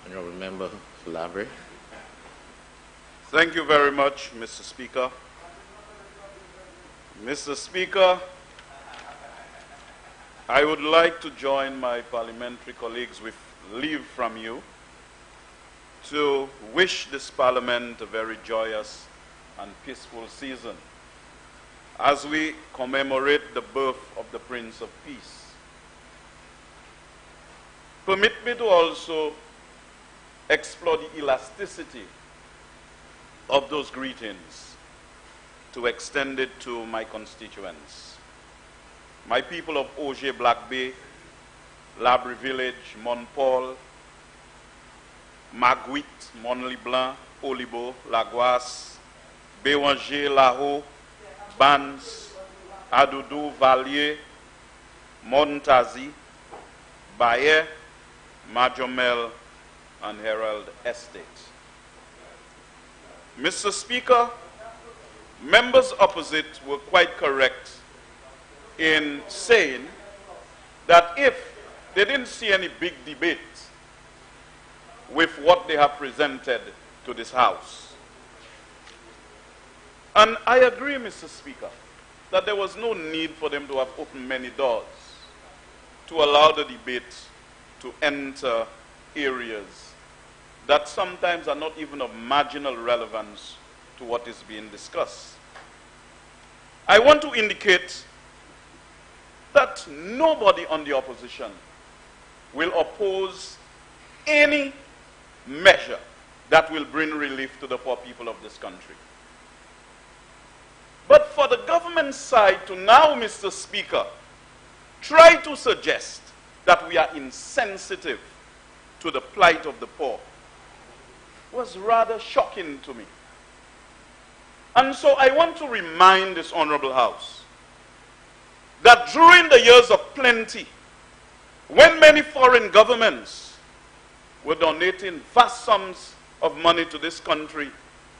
Honorable Member Lavery. Thank you very much, Mr. Speaker. Mr. Speaker, I would like to join my parliamentary colleagues with leave from you to wish this Parliament a very joyous and peaceful season as we commemorate the birth of the Prince of Peace. Permit me to also explore the elasticity of those greetings to extend it to my constituents. My people of Auger Black Bay, Labrie Village, Montpaul, Maguit, Mont-Leblanc, Olibo, Laguas, Béwanger, Laho, Bans, Adoudou, Valier, Montazi, Baye, Majomel, and Herald Estate. Mr. Speaker, members opposite were quite correct in saying that if they didn't see any big debate with what they have presented to this House. And I agree, Mr. Speaker, that there was no need for them to have opened many doors to allow the debate to enter areas that sometimes are not even of marginal relevance to what is being discussed. I want to indicate that nobody on the opposition will oppose any measure that will bring relief to the poor people of this country. But for the government side to now, Mr. Speaker, try to suggest that we are insensitive to the plight of the poor was rather shocking to me. And so I want to remind this Honorable House that during the years of plenty, when many foreign governments were donating vast sums of money to this country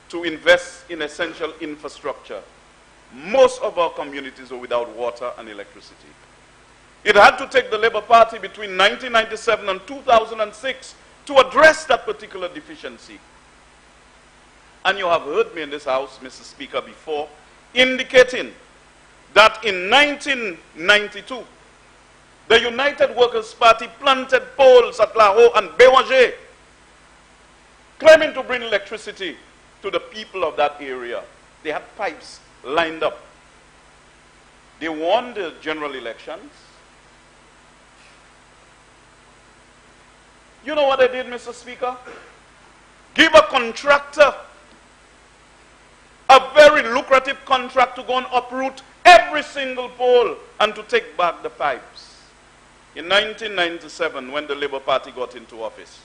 to invest in essential infrastructure, most of our communities were without water and electricity. It had to take the Labour Party between 1997 and 2006 to address that particular deficiency. And you have heard me in this House, Mr. Speaker, before, indicating that in 1992, the United Workers' Party planted poles at Lahore and Béwanger, claiming to bring electricity to the people of that area. They had pipes lined up. They won the general elections. You know what they did, Mr. Speaker? Give a contractor a very lucrative contract to go and uproot every single pole and to take back the pipes. In 1997, when the Labour Party got into office,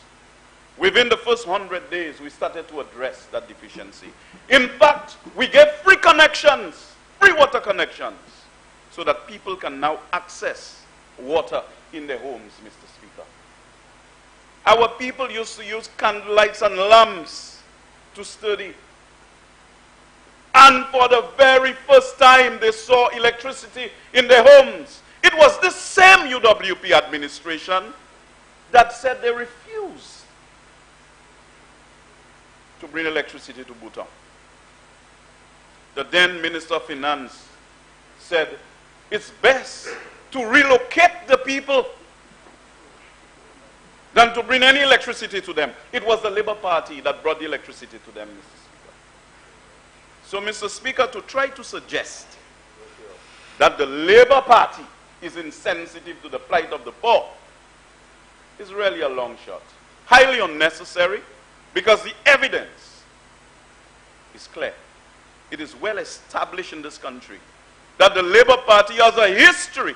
within the first 100 days, we started to address that deficiency. In fact, we gave free connections, free water connections, so that people can now access water in their homes, Mr. Speaker. Our people used to use candlelights and lamps to study. And for the very first time, they saw electricity in their homes. It was this same UWP administration that said they refused to bring electricity to Bhutan. The then Minister of Finance said it's best to relocate the people than to bring any electricity to them. It was the Labour Party that brought the electricity to them, Mr. Speaker. So, Mr. Speaker, to try to suggest that the Labour Party is insensitive to the plight of the poor is really a long shot. Highly unnecessary, because the evidence is clear. It is well established in this country that the Labour Party has a history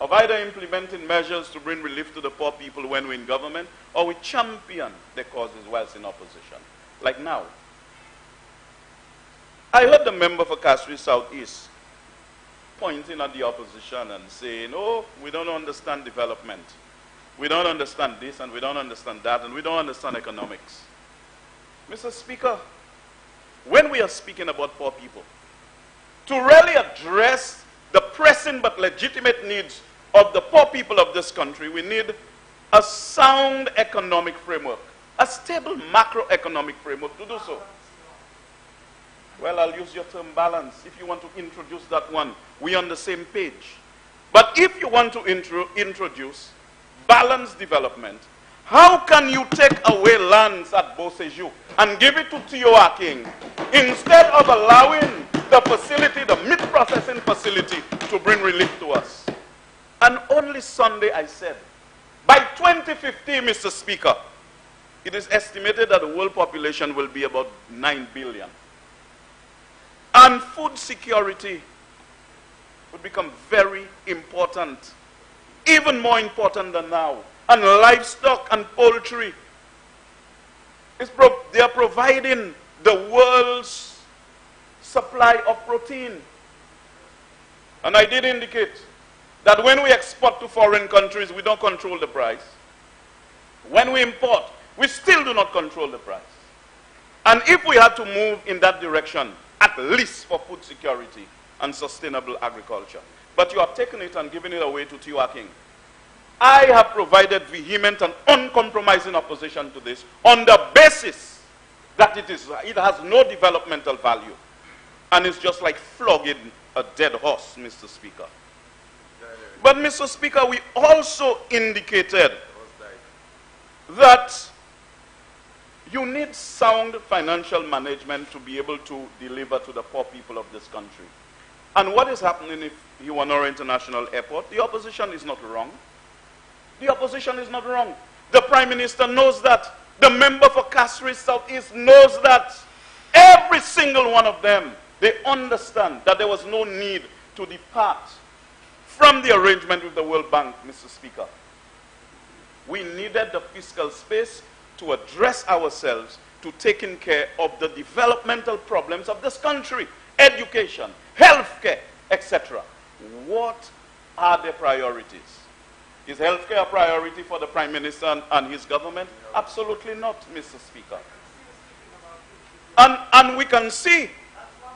of either implementing measures to bring relief to the poor people when we're in government, or we champion their causes whilst in opposition, like now. I heard the member for Castries Southeast pointing at the opposition and saying, oh, we don't understand development. We don't understand this, and we don't understand that, and we don't understand economics. Mr. Speaker, when we are speaking about poor people, to really address the pressing but legitimate needs of the poor people of this country, we need a sound economic framework, a stable macroeconomic framework to do so. Well, I'll use your term balance. If you want to introduce that one, we're on the same page. But if you want to introduce balanced development, how can you take away lands at Beausejour and give it to Tioa King instead of allowing the facility, the meat processing facility, to bring relief to us? And only Sunday I said, by 2050, Mr. Speaker, it is estimated that the world population will be about 9 billion. And food security would become very important, even more important than now. And livestock and poultry, they are providing the world's supply of protein. And I did indicate that when we export to foreign countries, we don't control the price. When we import, we still do not control the price. And if we had to move in that direction, at least for food security and sustainable agriculture. But you have taken it and given it away to Tioa King. I have provided vehement and uncompromising opposition to this on the basis that it has no developmental value. And it's just like flogging a dead horse, Mr. Speaker. But, Mr. Speaker, we also indicated that you need sound financial management to be able to deliver to the poor people of this country. And what is happening if Iwanora International Airport? The opposition is not wrong. The opposition is not wrong. The Prime Minister knows that. The member for Kasri Southeast knows that. Every single one of them, they understand that there was no need to depart from the arrangement with the World Bank, Mr. Speaker. We needed the fiscal space to address ourselves to taking care of the developmental problems of this country, education, healthcare, etc. What are the priorities? Is healthcare a priority for the Prime Minister and his government? Absolutely not, Mr. Speaker. And we can see,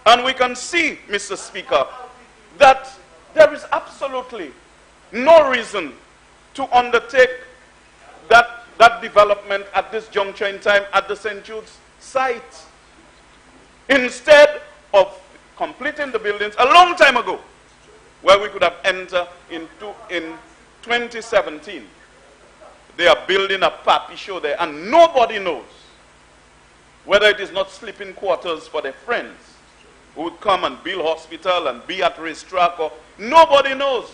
Mr. Speaker, that there is absolutely no reason to undertake that development at this juncture in time at the St. Jude's site. Instead of completing the buildings a long time ago, where we could have entered in 2017, they are building a papi show there, and nobody knows whether it is not sleeping quarters for their friends who would come and build hospital and be at racetrack, or nobody knows.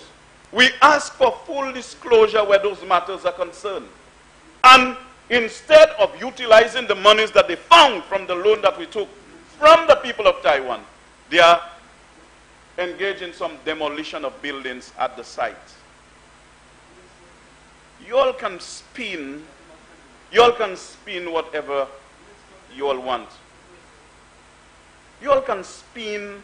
We ask for full disclosure where those matters are concerned. And instead of utilizing the monies that they found from the loan that we took from the people of Taiwan, they are engaged in some demolition of buildings at the site. You all can spin whatever you all want. You all can spin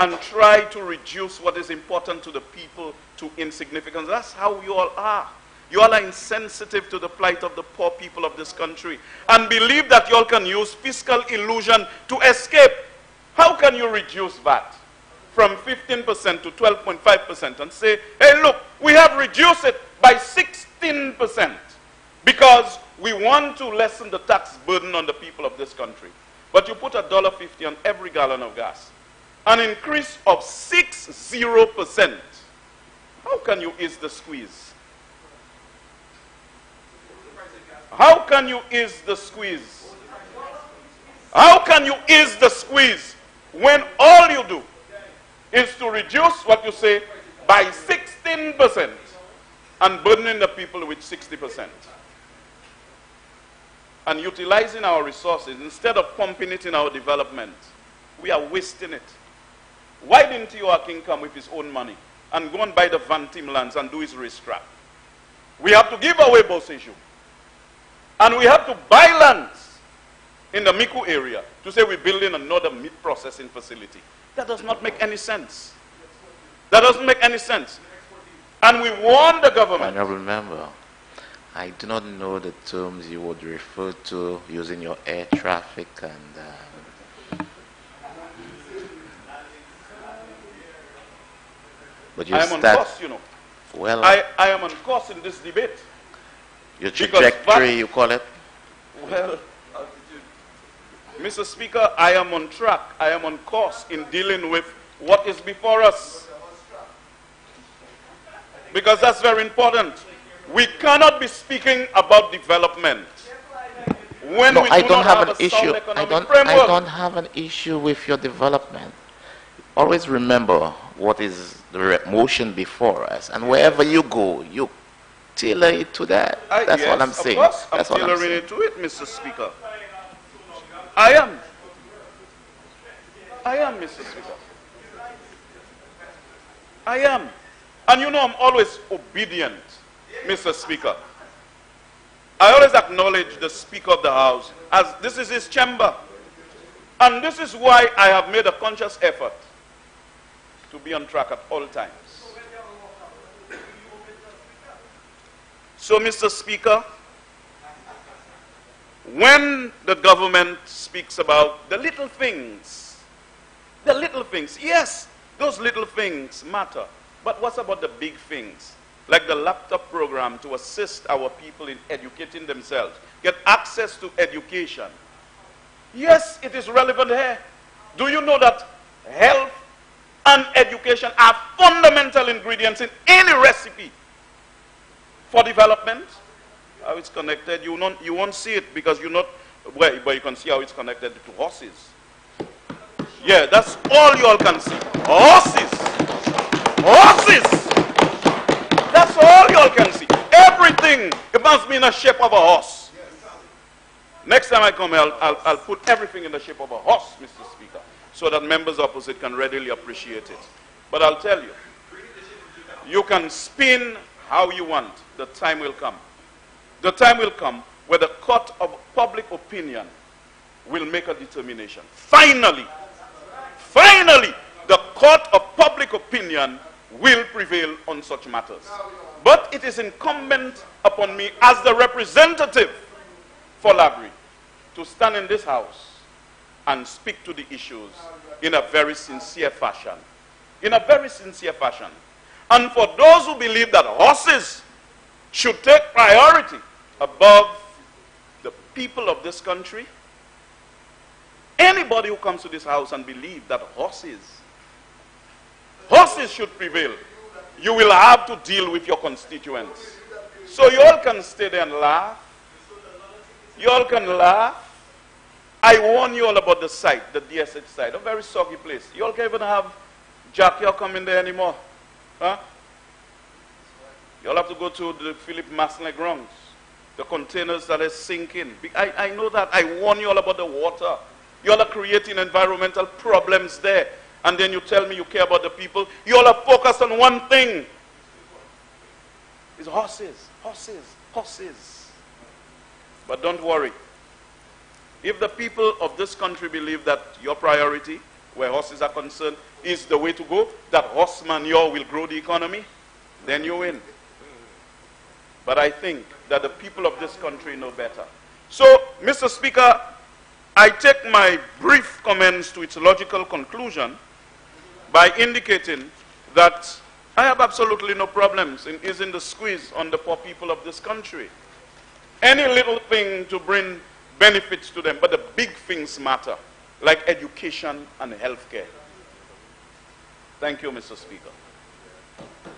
and try to reduce what is important to the people to insignificance. That's how you all are. You all are insensitive to the plight of the poor people of this country and believe that you all can use fiscal illusion to escape. How can you reduce VAT from 15% to 12.5% and say, hey, look, we have reduced it by 16% because we want to lessen the tax burden on the people of this country. But you put $1.50 on every gallon of gas, an increase of 60%. How can you ease the squeeze? How can you ease the squeeze? How can you ease the squeeze when all you do is to reduce what you say by 16% and burdening the people with 60%? And utilizing our resources, instead of pumping it in our development, we are wasting it. Why didn't Tioa King come with his own money and go and buy the Van Team lands and do his racetrack? We have to give away Beausejour. And we have to buy lands in the Miku area to say we're building another meat processing facility. That does not make any sense. That doesn't make any sense. And we warn the government. Honorable Member, I do not know the terms you would refer to using your air traffic and... but you I am on course, you know. Well, I am on course in this debate. Your Because trajectory, you call it? well, Mr. Speaker, I am on track. I am on course in dealing with what is before us. Because that's very important. We cannot be speaking about development when No, we I do don't not have have an a sound issue. economic framework. I don't have an issue with your development. Always remember what is the motion before us, and wherever you go, you tailor it to that. That's yes, all I'm saying. Of course, That's I'm all I'm tailoring saying. it to it, Mr. Speaker. I am. I am, Mr. Speaker. I am. And you know I'm always obedient, Mr. Speaker. I always acknowledge the Speaker of the House as this is his chamber. And this is why I have made a conscious effort to be on track at all times. So, Mr. Speaker, when the government speaks about the little things, yes, those little things matter. But what about the big things? Like the laptop program to assist our people in educating themselves, get access to education. Yes, it is relevant here. Do you know that health and education are fundamental ingredients in any recipe for development? How it's connected, you won't see it because you're not, well, but you can see how it's connected to horses. Yeah, that's all you all can see. Horses! Horses! That's all you all can see. Everything, it must be in the shape of a horse. Next time I come, I'll put everything in the shape of a horse, Mr. Speaker, so that members opposite can readily appreciate it. But I'll tell you, you can spin how you want. The time will come. The time will come where the court of public opinion will make a determination. Finally, the court of public opinion will prevail on such matters. But it is incumbent upon me as the representative for Labri to stand in this house and speak to the issues in a very sincere fashion. In a very sincere fashion. And for those who believe that horses should take priority above the people of this country, anybody who comes to this house and believes that horses should prevail, you will have to deal with your constituents. So you all can stay there and laugh. You all can laugh. I warn you all about the site, the DSH site, a very soggy place. You all can't even have Jackie come there anymore. Huh? You all have to go to the Philip Massenet grounds. The containers that are sinking. I know that. I warn you all about the water. You all are creating environmental problems there. And then you tell me you care about the people. You all are focused on one thing. It's horses, horses, horses. But don't worry. If the people of this country believe that your priority, where horses are concerned, is the way to go, that horse manure will grow the economy, then you win. But I think that the people of this country know better. So, Mr. Speaker, I take my brief comments to its logical conclusion by indicating that I have absolutely no problems in easing the squeeze on the poor people of this country. Any little thing to bring benefits to them, but the big things matter, like education and health care. Thank you, Mr. Speaker.